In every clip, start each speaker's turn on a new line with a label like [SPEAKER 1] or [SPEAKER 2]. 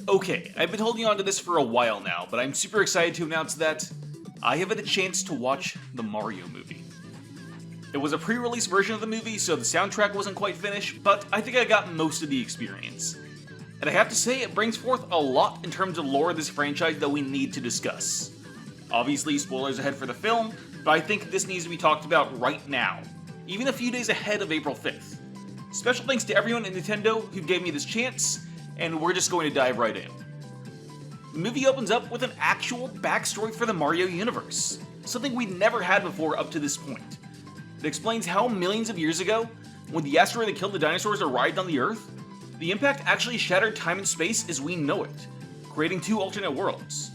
[SPEAKER 1] Okay, I've been holding on to this for a while now, but I'm super excited to announce that I have had a chance to watch the Mario movie. It was a pre-release version of the movie, so the soundtrack wasn't quite finished, but I think I got most of the experience. And I have to say, it brings forth a lot in terms of lore of this franchise that we need to discuss. Obviously, spoilers ahead for the film, but I think this needs to be talked about right now, even a few days ahead of April 5th. Special thanks to everyone at Nintendo who gave me this chance, and we're just going to dive right in. The movie opens up with an actual backstory for the Mario universe, something we'd never had before up to this point. It explains how millions of years ago, when the asteroid that killed the dinosaurs arrived on the Earth, the impact actually shattered time and space as we know it, creating two alternate worlds.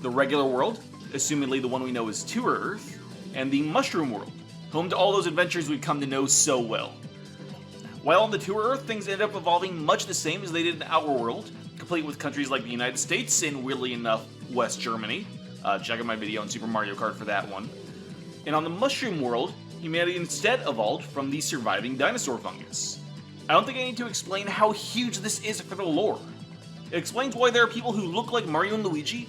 [SPEAKER 1] The regular world, assumedly the one we know as Tour Earth, and the Mushroom World, home to all those adventures we've come to know so well. While on the Tour Earth, things ended up evolving much the same as they did in our world, complete with countries like the United States and, weirdly enough, West Germany. Check out my video on Super Mario Kart for that one. And on the Mushroom World, humanity instead evolved from the surviving dinosaur fungus. I don't think I need to explain how huge this is for the lore. It explains why there are people who look like Mario and Luigi,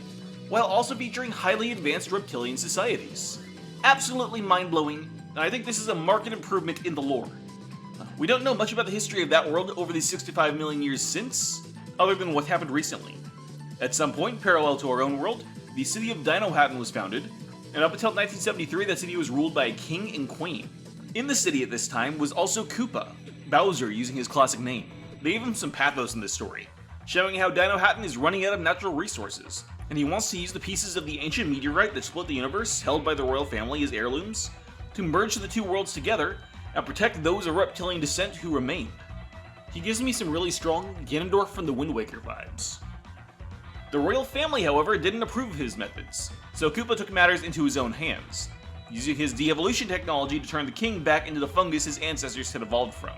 [SPEAKER 1] while also featuring highly advanced reptilian societies. Absolutely mind-blowing, and I think this is a marked improvement in the lore. We don't know much about the history of that world over the 65 million years since, other than what happened recently. At some point, parallel to our own world, the city of Dino-Hatton was founded, and up until 1973 that city was ruled by a king and queen. In the city at this time was also Koopa, Bowser using his classic name. They gave him some pathos in this story, showing how Dino-Hatton is running out of natural resources, and he wants to use the pieces of the ancient meteorite that split the universe, held by the royal family as heirlooms, to merge the two worlds together and protect those of reptilian descent who remain. He gives me some really strong Ganondorf from the Wind Waker vibes. The royal family, however, didn't approve of his methods, so Koopa took matters into his own hands, using his de-evolution technology to turn the king back into the fungus his ancestors had evolved from.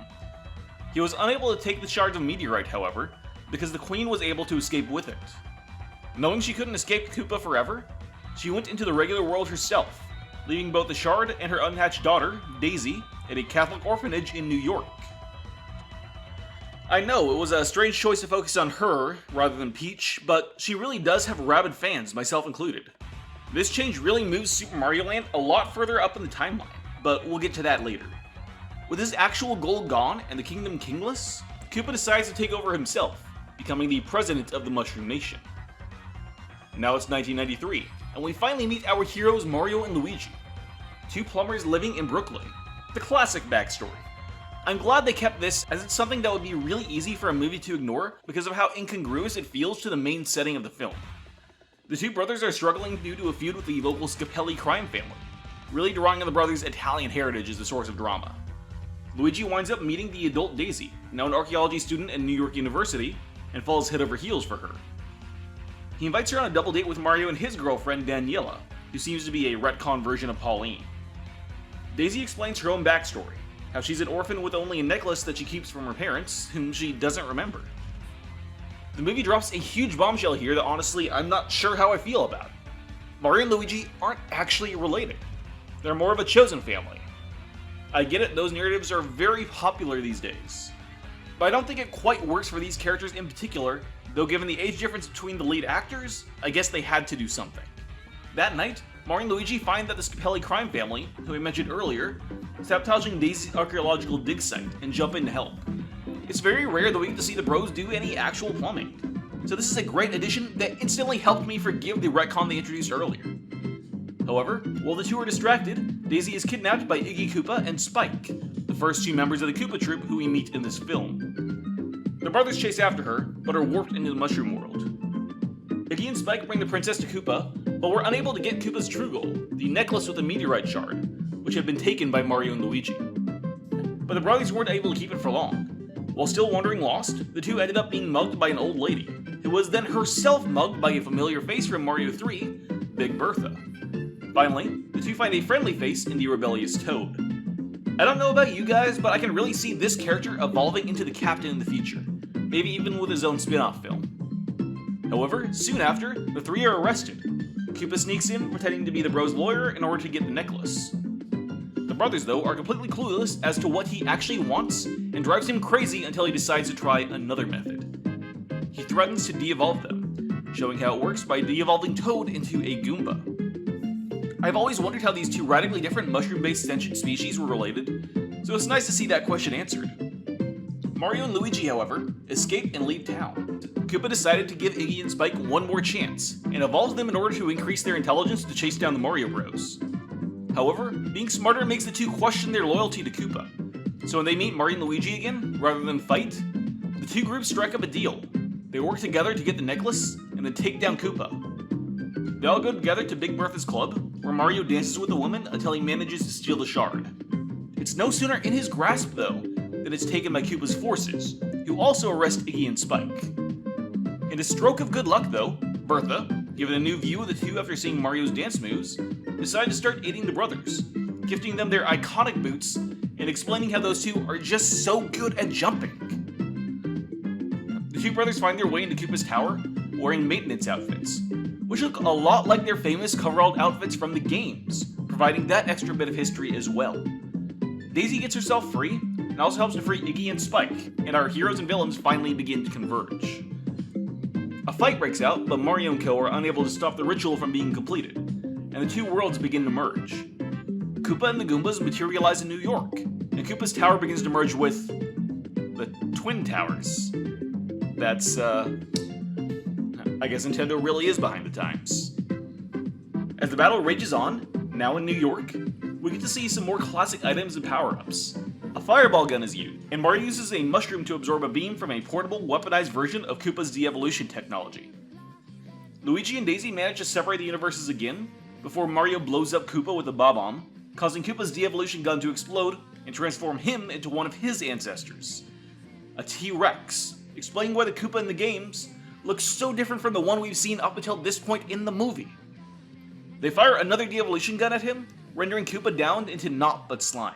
[SPEAKER 1] He was unable to take the shards of meteorite, however, because the queen was able to escape with it. Knowing she couldn't escape Koopa forever, she went into the regular world herself, leaving both the shard and her unhatched daughter, Daisy, at a Catholic orphanage in New York. I know, it was a strange choice to focus on her rather than Peach, but she really does have rabid fans, myself included. This change really moves Super Mario Land a lot further up in the timeline, but we'll get to that later. With his actual gold gone and the kingdom kingless, Koopa decides to take over himself, becoming the president of the Mushroom Nation. Now it's 1993, and we finally meet our heroes Mario and Luigi, two plumbers living in Brooklyn. The classic backstory. I'm glad they kept this, as it's something that would be really easy for a movie to ignore because of how incongruous it feels to the main setting of the film. The two brothers are struggling due to a feud with the local Scapelli crime family, really drawing on the brothers' Italian heritage as the source of drama. Luigi winds up meeting the adult Daisy, now an archaeology student at New York University, and falls head over heels for her. He invites her on a double date with Mario and his girlfriend Daniela, who seems to be a retcon version of Pauline. Daisy explains her own backstory, how she's an orphan with only a necklace that she keeps from her parents, whom she doesn't remember. The movie drops a huge bombshell here that honestly I'm not sure how I feel about. Mario and Luigi aren't actually related. They're more of a chosen family. I get it, those narratives are very popular these days. But I don't think it quite works for these characters in particular, though given the age difference between the lead actors, I guess they had to do something. That night, Mario and Luigi find that the Scapelli crime family, who we mentioned earlier, is sabotaging Daisy's archaeological dig site and jump in to help. It's very rare that we get to see the bros do any actual plumbing, so this is a great addition that instantly helped me forgive the retcon they introduced earlier. However, while the two are distracted, Daisy is kidnapped by Iggy Koopa and Spike, the first two members of the Koopa Troop who we meet in this film. The brothers chase after her, but are warped into the Mushroom World. Iggy and Spike bring the princess to Koopa, but were unable to get Koopa's true goal, the necklace with the meteorite shard, which had been taken by Mario and Luigi. But the brothers weren't able to keep it for long. While still wandering lost, the two ended up being mugged by an old lady, who was then herself mugged by a familiar face from Mario 3, Big Bertha. Finally, the two find a friendly face in the rebellious Toad. I don't know about you guys, but I can really see this character evolving into the captain in the future, maybe even with his own spin-off film. However, soon after, the three are arrested. Koopa sneaks in, pretending to be the bros' lawyer in order to get the necklace. The brothers, though, are completely clueless as to what he actually wants, and drives him crazy until he decides to try another method. he threatens to de-evolve them, showing how it works by de-evolving Toad into a Goomba. I've always wondered how these two radically different mushroom-based sentient species were related, so it's nice to see that question answered. Mario and Luigi, however, escape and leave town. Koopa decided to give Iggy and Spike one more chance, and evolves them in order to increase their intelligence to chase down the Mario Bros. However, being smarter makes the two question their loyalty to Koopa. So when they meet Mario and Luigi again, rather than fight, the two groups strike up a deal. They work together to get the necklace, and then take down Koopa. They all go together to Big Bertha's club, where Mario dances with a woman until he manages to steal the shard. It's no sooner in his grasp, though, than it's taken by Koopa's forces, who also arrest Iggy and Spike. In a stroke of good luck, though, Bertha, given a new view of the two after seeing Mario's dance moves, decided to start aiding the brothers, gifting them their iconic boots and explaining how those two are just so good at jumping. The two brothers find their way into Koopa's tower wearing maintenance outfits, which look a lot like their famous coverall outfits from the games, providing that extra bit of history as well. Daisy gets herself free, and also helps to free Iggy and Spike, and our heroes and villains finally begin to converge. A fight breaks out, but Mario and Co are unable to stop the ritual from being completed, and the two worlds begin to merge. Koopa and the Goombas materialize in New York, and Koopa's tower begins to merge with the Twin Towers. That's, I guess Nintendo really is behind the times. As the battle rages on, now in New York, we get to see some more classic items and power-ups. A fireball gun is used, and Mario uses a mushroom to absorb a beam from a portable, weaponized version of Koopa's de-evolution technology. Luigi and Daisy manage to separate the universes again, before Mario blows up Koopa with a bob-omb, causing Koopa's de-evolution gun to explode and transform him into one of his ancestors, a T-Rex, explaining why the Koopa in the games looks so different from the one we've seen up until this point in the movie. They fire another de-evolution gun at him, rendering Koopa down into naught but slime.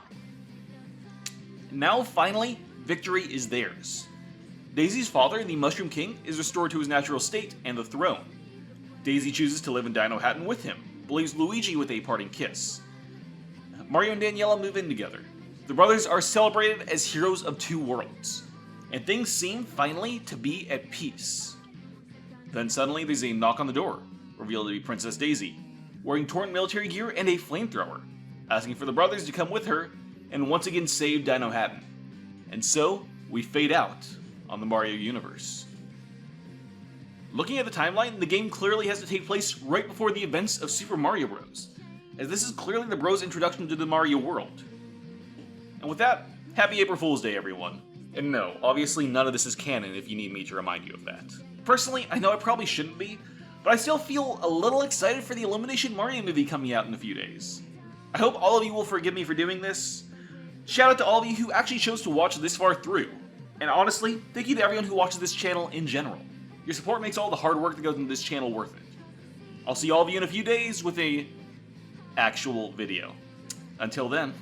[SPEAKER 1] Now, finally, victory is theirs. Daisy's father, the Mushroom King, is restored to his natural state and the throne. Daisy chooses to live in Dino Hatton with him, but leaves Luigi with a parting kiss. Mario and Daniela move in together. The brothers are celebrated as heroes of two worlds, and things seem finally to be at peace. Then suddenly there's a knock on the door, revealed to be Princess Daisy, wearing torn military gear and a flamethrower, asking for the brothers to come with her and once again save Dino Hatton. And so, we fade out on the Mario universe. Looking at the timeline, the game clearly has to take place right before the events of Super Mario Bros., as this is clearly the Bros' introduction to the Mario world. And with that, happy April Fool's Day, everyone. And no, obviously none of this is canon if you need me to remind you of that. Personally, I know I probably shouldn't be, but I still feel a little excited for the Illumination Mario movie coming out in a few days. I hope all of you will forgive me for doing this. Shout out to all of you who actually chose to watch this far through. And honestly, thank you to everyone who watches this channel in general. Your support makes all the hard work that goes into this channel worth it. I'll see all of you in a few days with a actual video. Until then.